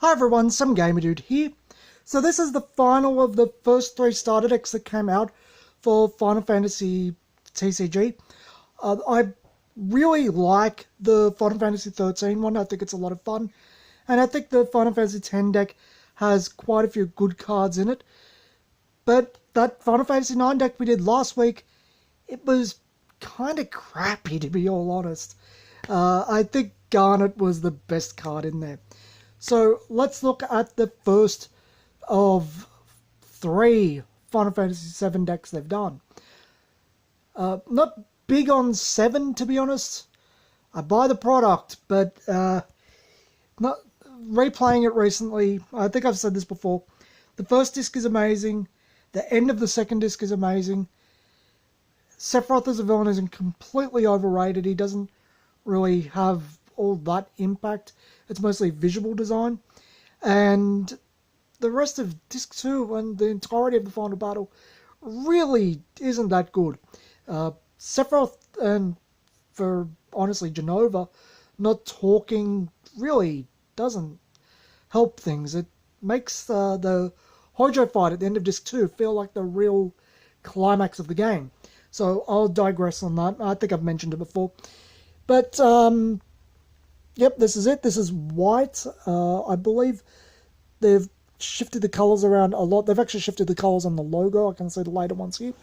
Hi everyone, some gamer dude here. So this is the final of the first 3 starter decks that came out for Final Fantasy TCG. I really like the Final Fantasy XIII one. I think it's a lot of fun. And I think the Final Fantasy X deck has quite a few good cards in it. But that Final Fantasy IX deck we did last week, it was kind of crappy, to be all honest. I think Garnet was the best card in there. So let's look at the first of 3 Final Fantasy VII decks they've done. Not big on 7, to be honest. I buy the product, but not replaying it recently. I think I've said this before. The first disc is amazing. The end of the second disc is amazing. Sephiroth as a villain isn't completely overrated. He doesn't really have all that impact. It's mostly visual design. And the rest of Disc 2 and the entirety of the final battle really isn't that good. Sephiroth and, for honestly, Genova not talking really doesn't help things. It makes the Hojo fight at the end of Disc 2 feel like the real climax of the game. So I'll digress on that. I think I've mentioned it before. But, yep, this is it. This is white. I believe they've shifted the colours around a lot. They've actually shifted the colours on the logo. I can see the later ones here.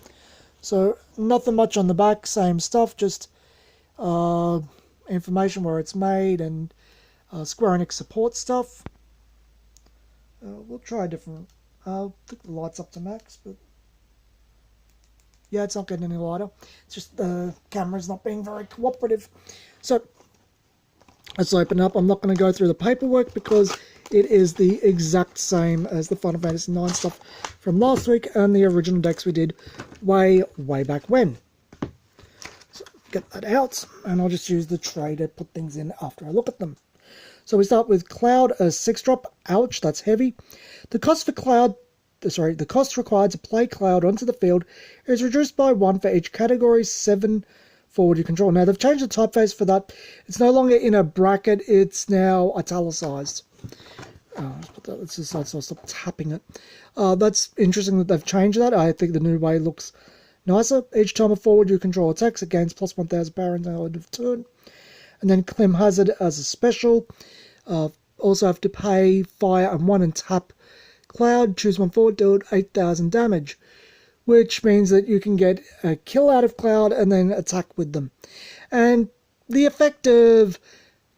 So nothing much on the back. Same stuff. Just information where it's made and Square Enix support stuff. We'll try a different... I'll put the lights up to max, but... yeah, it's not getting any lighter. It's just the camera's not being very cooperative. So, let's open up. I'm not going to go through the paperwork because it is the exact same as the Final Fantasy IX stuff from last week and the original decks we did way back when. So, get that out, and I'll just use the tray to put things in after I look at them. So we start with Cloud, a 6-drop. Ouch, that's heavy. The cost required to play Cloud onto the field is reduced by 1 for each category 7 forward you control. Now, they've changed the typeface for that. It's no longer in a bracket, it's now italicized. Let's put that aside so I'll stop tapping it. That's interesting that they've changed that. I think the new way looks nicer. Each time a forward you control attacks, it gains plus 1000 power until end of turn. And then Clem Hazard as a special. Also have to pay fire and 1 and tap Cloud, choose 1 forward, deal 8000 damage, which means that you can get a kill out of Cloud and then attack with them. And the effect of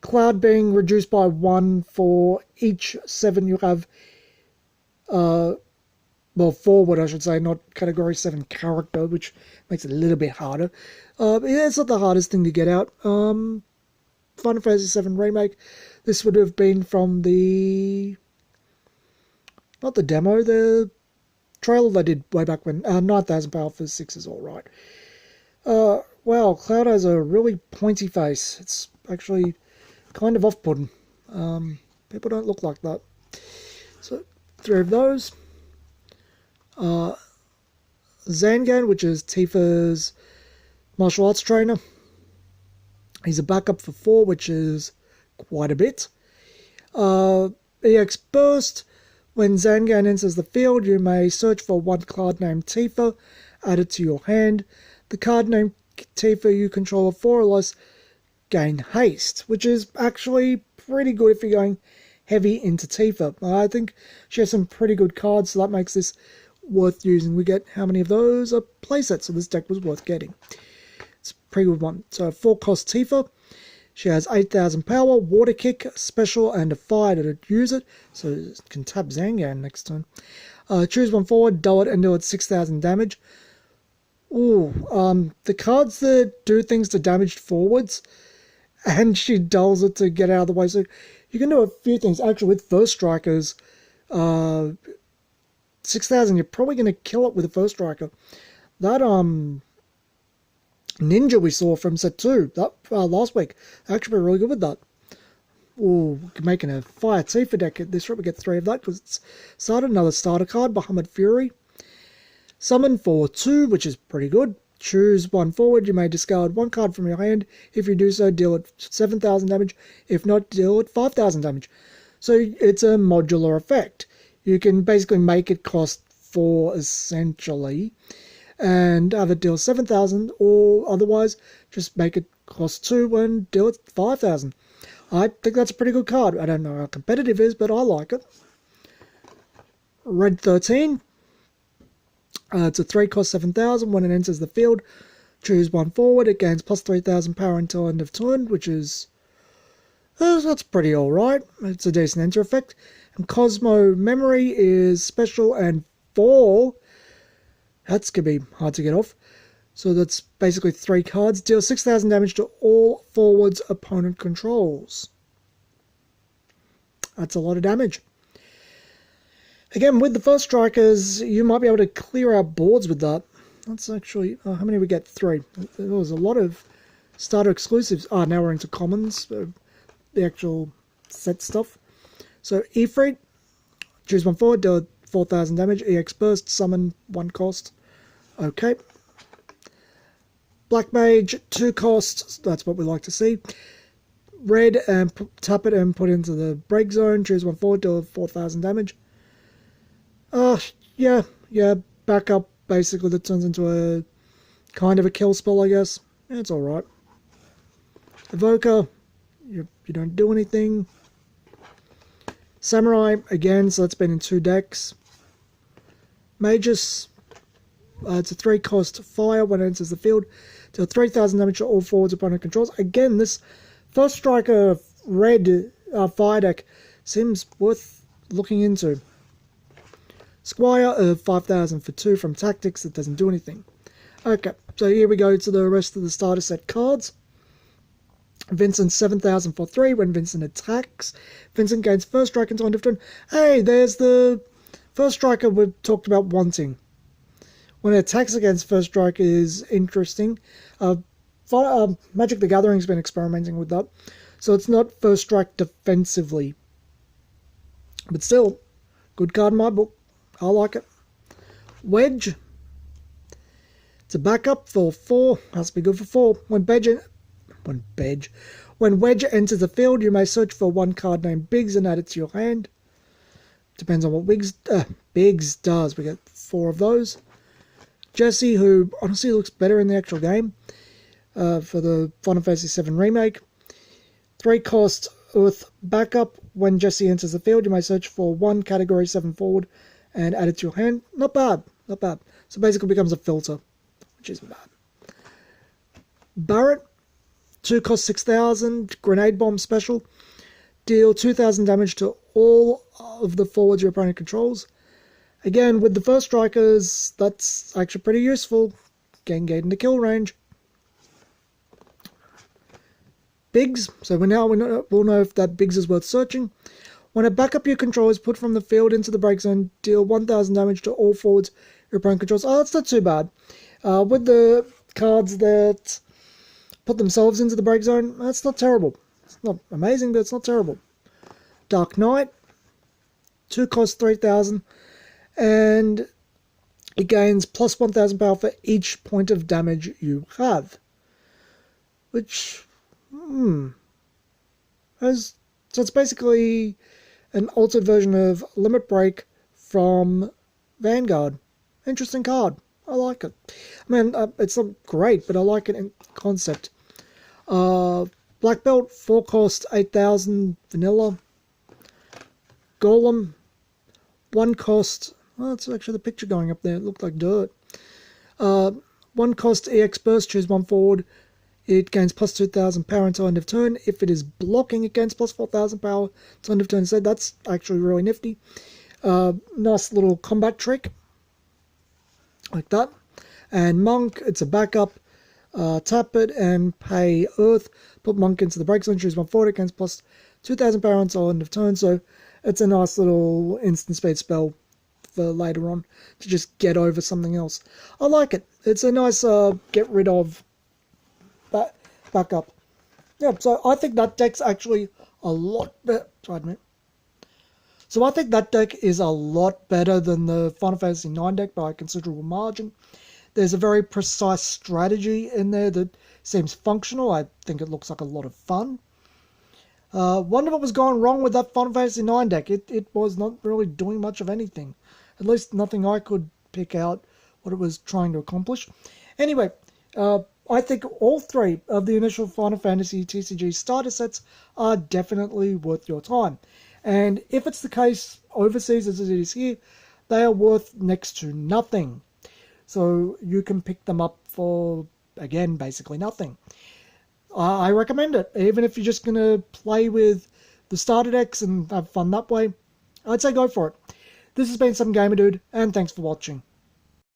Cloud being reduced by 1 for each 7 you have, well, forward I should say, not category 7 character, which makes it a little bit harder. Yeah, it's not the hardest thing to get out. Final Fantasy VII Remake, this would have been from the... not the demo, the trailer they did way back when. 9000 power for 6 is alright. Wow, Cloud has a really pointy face. It's actually kind of off-putting. People don't look like that. So, 3 of those. Zangan, which is Tifa's martial arts trainer. He's a backup for 4, which is quite a bit. EX Burst. When Zangan enters the field, you may search for 1 card named Tifa, add it to your hand. The card named Tifa you control 4 or less gain haste, which is actually pretty good if you're going heavy into Tifa. I think she has some pretty good cards, so that makes this worth using. We get how many of those? A playset, so this deck was worth getting. It's a pretty good one. So 4 cost Tifa. She has 8000 power, water kick, special, and a fire to use it. So you can tap Zangan next turn. Choose 1 forward, dull it, and deal it 6000 damage. Ooh, the cards that do things to damaged forwards, and she dulls it to get out of the way. So you can do a few things. Actually, with First Strikers, 6000, you're probably going to kill it with a First Striker. That, Ninja we saw from set 2 that last week, actually really good with that. Ooh, making a Fire Tifa deck at this rate, we get 3 of that because it's started. Another starter card, Bahamut Fury. Summon for 2, which is pretty good. Choose 1 forward. You may discard 1 card from your hand. If you do so, deal it 7,000 damage. If not, deal it 5,000 damage. So it's a modular effect. You can basically make it cost 4 essentially and have it deal 7,000, or otherwise just make it cost 2 and deal it 5,000. I think that's a pretty good card. I don't know how competitive it is, but I like it. Red 13. It's a 3 cost 7,000. When it enters the field, choose one forward. It gains plus 3,000 power until end of turn, which is... that's pretty alright. It's a decent enter effect. And Cosmo Memory is special and 4. That's going to be hard to get off. So that's basically 3 cards. Deal 6,000 damage to all forwards opponent controls. That's a lot of damage. Again, with the first strikers, you might be able to clear out boards with that. That's actually... how many did we get? 3. There was a lot of starter exclusives. Now we're into commons. The actual set stuff. So Ifrit, choose one forward, deal 4,000 damage. EX Burst, summon 1 cost. Okay. Black Mage, 2 costs, that's what we like to see. Red, and tap it and put it into the break zone. Choose one forward, deal 4,000 damage. Yeah, backup basically that turns into a kind of a kill spell, I guess. Yeah, it's alright. Evoker, you don't do anything. Samurai, again, so that's been in 2 decks. Magus, it's a 3 cost fire. When it enters the field, deal 3,000 damage to all forwards opponent controls. Again, this first striker red fire deck seems worth looking into. Squire, 5,000 for 2 from Tactics. That doesn't do anything. Okay, so here we go to the rest of the starter set cards. Vincent, 7,000 for 3. When Vincent attacks, Vincent gains first strike until end of turn. Hey, there's the first striker we've talked about wanting. When it attacks against first strike is interesting. Magic the Gathering's been experimenting with that. So it's not first strike defensively. But still, good card in my book. I like it. Wedge. It's a backup for 4. Has to be good for 4. When Wedge enters the field, you may search for 1 card named Biggs and add it to your hand. Depends on what Biggs does. We get 4 of those. Jesse, who honestly looks better in the actual game, for the Final Fantasy VII Remake. 3 cost with backup. When Jesse enters the field, you may search for 1 category 7 forward and add it to your hand. Not bad, not bad. So basically becomes a filter, which isn't bad. Barrett, 2 cost 6,000, grenade bomb special. Deal 2,000 damage to all of the forwards your opponent controls. Again, with the first strikers, that's actually pretty useful. Get into kill range. Biggs, so we'll know if that Biggs is worth searching. When a backup you control is put from the field into the break zone, deal 1,000 damage to all forwards your opponent controls. That's not too bad. With the cards that put themselves into the break zone, that's not terrible. It's not amazing, but it's not terrible. Dark Knight, 2 cost 3,000, and it gains plus 1,000 power for each point of damage you have. Which, so it's basically an altered version of Limit Break from Vanguard. Interesting card. I like it. I mean, it's not great, but I like it in concept. Black Belt, 4 cost 8,000 vanilla. Golem, 1 cost... Well, it's actually the picture going up there. It looked like dirt. 1 cost EX Burst, choose 1 forward. It gains plus 2,000 power until end of turn. If it is blocking, it gains plus 4,000 power until end of turn. So that's actually really nifty. Nice little combat trick. Like that. And Monk, it's a backup. Tap it and pay Earth. Put Monk into the break zone. Choose 1 forward. It gains plus 2,000 power until end of turn. So it's a nice little instant speed spell for later on to just get over something else. I like it. It's a nice get rid of backup. Yeah, so I think that deck's actually a lot better. Sorry, mate. So I think that deck is a lot better than the Final Fantasy IX deck by a considerable margin. There's a very precise strategy in there that seems functional. I think it looks like a lot of fun. Wonder what was going wrong with that Final Fantasy IX deck. It was not really doing much of anything. At least nothing I could pick out what it was trying to accomplish. Anyway, I think all three of the initial Final Fantasy TCG starter sets are definitely worth your time. And if it's the case overseas as it is here, they are worth next to nothing. So you can pick them up for, again, basically nothing. I recommend it, even if you're just going to play with the starter decks and have fun that way. I'd say go for it. This has been Some Gamer Dude, and thanks for watching.